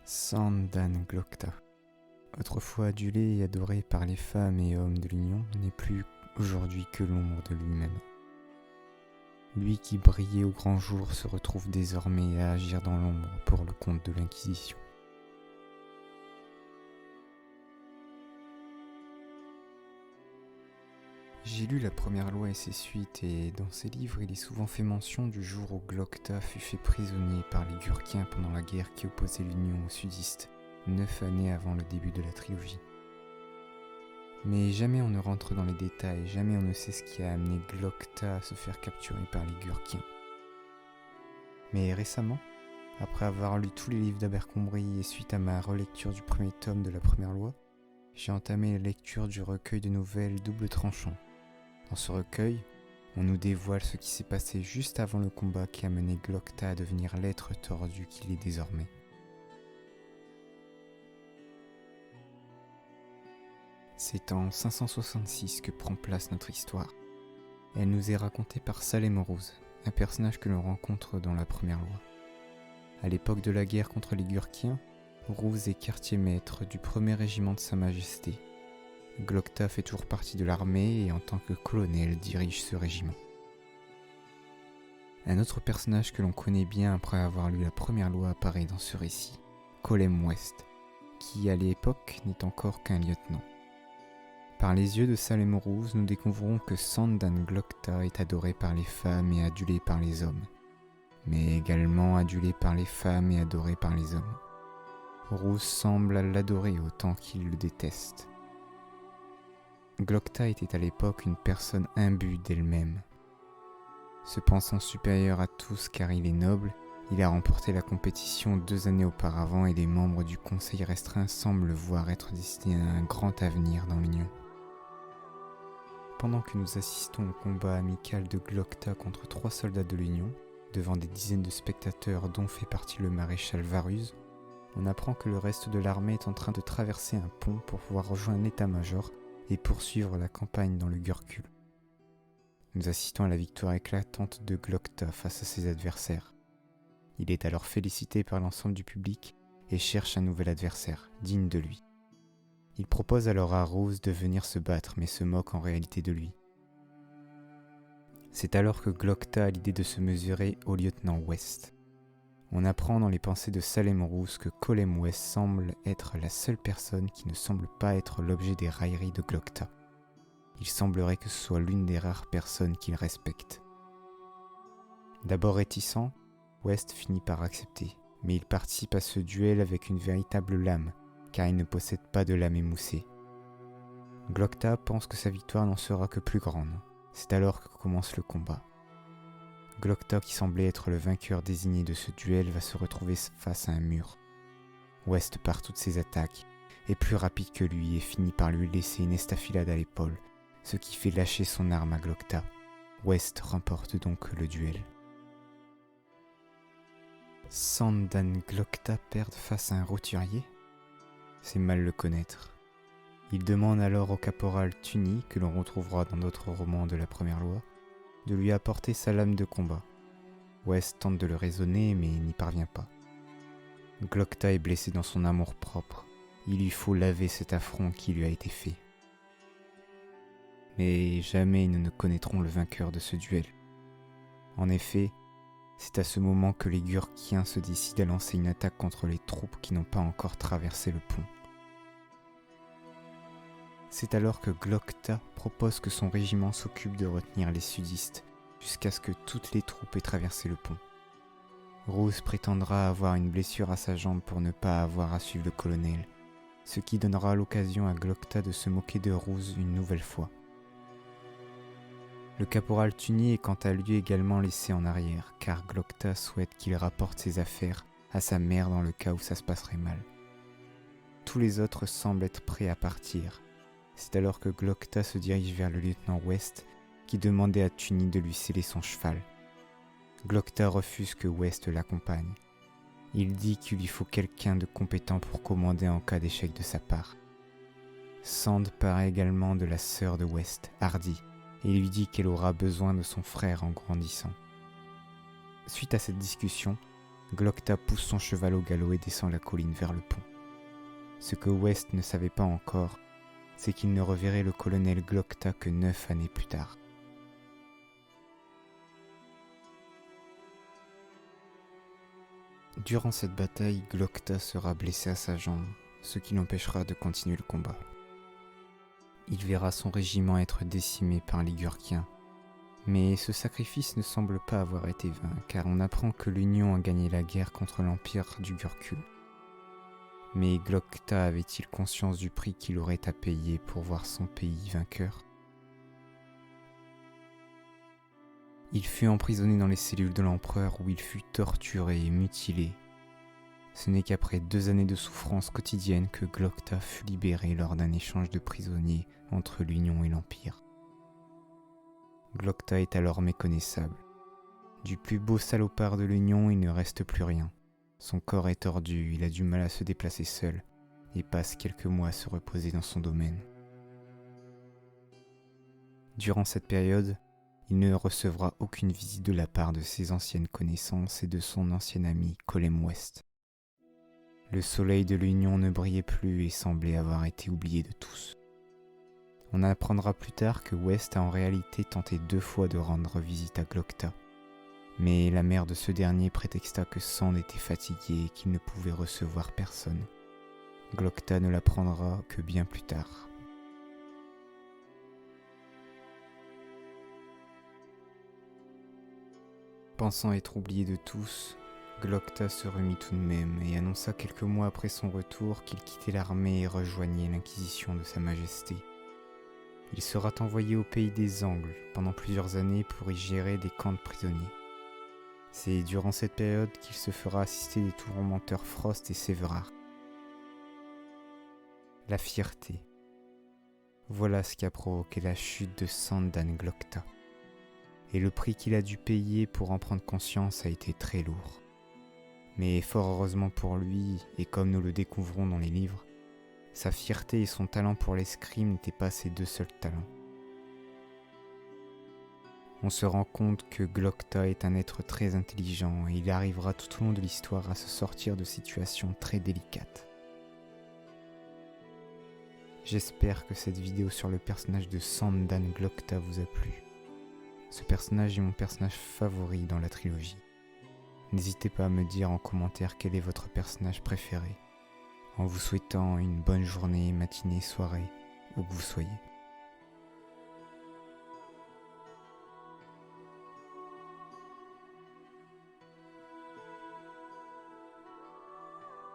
Sandan Glokta, autrefois adulé et adoré par les femmes et hommes de l'Union, n'est plus aujourd'hui que l'ombre de lui-même. Lui qui brillait au grand jour se retrouve désormais à agir dans l'ombre pour le compte de l'Inquisition. J'ai lu la première loi et ses suites, et dans ces livres, il est souvent fait mention du jour où Glokta fut fait prisonnier par les Gurkiens pendant la guerre qui opposait l'Union aux sudistes, 9 années avant le début de la trilogie. Mais jamais on ne rentre dans les détails, jamais on ne sait ce qui a amené Glokta à se faire capturer par les Gurkiens. Mais récemment, après avoir lu tous les livres d'Abercrombie et suite à ma relecture du premier tome de la première loi, j'ai entamé la lecture du recueil de nouvelles Double Tranchant. Dans ce recueil, on nous dévoile ce qui s'est passé juste avant le combat qui a mené Glokta à devenir l'être tordu qu'il est désormais. C'est en 566 que prend place notre histoire. Elle nous est racontée par Salem Rose, un personnage que l'on rencontre dans la première loi. À l'époque de la guerre contre les Gurkiens, Rose est quartier-maître du 1er régiment de Sa Majesté. Glokta fait toujours partie de l'armée et en tant que colonel dirige ce régiment. Un autre personnage que l'on connaît bien après avoir lu la première loi apparaît dans ce récit, Colem West, qui à l'époque n'est encore qu'un lieutenant. Par les yeux de Salem Rose, nous découvrons que Sandan Glokta est adoré par les femmes et adulé par les hommes, mais également adulé par les femmes et adoré par les hommes. Rose semble l'adorer autant qu'il le déteste. Glokta était à l'époque une personne imbue d'elle-même. Se pensant supérieur à tous car il est noble, il a remporté la compétition 2 années auparavant et les membres du conseil restreint semblent le voir être destiné à un grand avenir dans l'Union. Pendant que nous assistons au combat amical de Glokta contre 3 soldats de l'Union, devant des dizaines de spectateurs dont fait partie le maréchal Varus, on apprend que le reste de l'armée est en train de traverser un pont pour pouvoir rejoindre l'état-major et poursuivre la campagne dans le Gurkul. Nous assistons à la victoire éclatante de Glokta face à ses adversaires. Il est alors félicité par l'ensemble du public et cherche un nouvel adversaire, digne de lui. Il propose alors à Rose de venir se battre mais se moque en réalité de lui. C'est alors que Glokta a l'idée de se mesurer au lieutenant West. On apprend dans les pensées de Salem Rose que Colem West semble être la seule personne qui ne semble pas être l'objet des railleries de Glokta. Il semblerait que ce soit l'une des rares personnes qu'il respecte. D'abord réticent, West finit par accepter, mais il participe à ce duel avec une véritable lame, car il ne possède pas de lame émoussée. Glokta pense que sa victoire n'en sera que plus grande. C'est alors que commence le combat. Glokta, qui semblait être le vainqueur désigné de ce duel, va se retrouver face à un mur. West, par toutes ses attaques, est plus rapide que lui et finit par lui laisser une estafilade à l'épaule, ce qui fait lâcher son arme à Glokta. West remporte donc le duel. Sandan Glokta perd face à un roturier ? C'est mal le connaître. Il demande alors au caporal Tuny, que l'on retrouvera dans d'autres romans de la première loi, de lui apporter sa lame de combat. West tente de le raisonner mais n'y parvient pas. Glokta est blessé dans son amour-propre. Il lui faut laver cet affront qui lui a été fait. Mais jamais ils ne connaîtront le vainqueur de ce duel. En effet, c'est à ce moment que les Gurkiens se décident à lancer une attaque contre les troupes qui n'ont pas encore traversé le pont. C'est alors que Glokta propose que son régiment s'occupe de retenir les sudistes jusqu'à ce que toutes les troupes aient traversé le pont. Rose prétendra avoir une blessure à sa jambe pour ne pas avoir à suivre le colonel, ce qui donnera l'occasion à Glokta de se moquer de Rose une nouvelle fois. Le caporal Tuny est quant à lui également laissé en arrière, car Glokta souhaite qu'il rapporte ses affaires à sa mère dans le cas où ça se passerait mal. Tous les autres semblent être prêts à partir. C'est alors que Glokta se dirige vers le lieutenant West, qui demandait à Tuny de lui sceller son cheval. Glokta refuse que West l'accompagne. Il dit qu'il lui faut quelqu'un de compétent pour commander en cas d'échec de sa part. Sand parle également de la sœur de West, Hardy, et lui dit qu'elle aura besoin de son frère en grandissant. Suite à cette discussion, Glokta pousse son cheval au galop et descend la colline vers le pont. Ce que West ne savait pas encore, c'est qu'il ne reverrait le colonel Glokta que 9 années plus tard. Durant cette bataille, Glokta sera blessé à sa jambe, ce qui l'empêchera de continuer le combat. Il verra son régiment être décimé par les Gurkiens, mais ce sacrifice ne semble pas avoir été vain, car on apprend que l'Union a gagné la guerre contre l'Empire du Gurkul. Mais Glokta avait-il conscience du prix qu'il aurait à payer pour voir son pays vainqueur ? Il fut emprisonné dans les cellules de l'empereur où il fut torturé et mutilé. Ce n'est qu'après 2 années de souffrance quotidienne que Glokta fut libéré lors d'un échange de prisonniers entre l'Union et l'Empire. Glokta est alors méconnaissable. Du plus beau salopard de l'Union, il ne reste plus rien. Son corps est tordu, il a du mal à se déplacer seul et passe quelques mois à se reposer dans son domaine. Durant cette période, il ne recevra aucune visite de la part de ses anciennes connaissances et de son ancien ami Colem West. Le soleil de l'Union ne brillait plus et semblait avoir été oublié de tous. On apprendra plus tard que West a en réalité tenté 2 fois de rendre visite à Glokta, mais la mère de ce dernier prétexta que Sand était fatigué et qu'il ne pouvait recevoir personne. Glokta ne l'apprendra que bien plus tard. Pensant être oublié de tous, Glokta se remit tout de même et annonça quelques mois après son retour qu'il quittait l'armée et rejoignait l'Inquisition de Sa Majesté. Il sera envoyé au pays des Angles pendant plusieurs années pour y gérer des camps de prisonniers. C'est durant cette période qu'il se fera assister des tourmenteurs Frost et Severar. La fierté. Voilà ce qui a provoqué la chute de Sandan Glokta. Et le prix qu'il a dû payer pour en prendre conscience a été très lourd. Mais fort heureusement pour lui, et comme nous le découvrons dans les livres, sa fierté et son talent pour l'escrime n'étaient pas ses 2 seuls talents. On se rend compte que Glokta est un être très intelligent et il arrivera tout au long de l'histoire à se sortir de situations très délicates. J'espère que cette vidéo sur le personnage de Sandan Glokta vous a plu. Ce personnage est mon personnage favori dans la trilogie. N'hésitez pas à me dire en commentaire quel est votre personnage préféré. En vous souhaitant une bonne journée, matinée, soirée, où que vous soyez.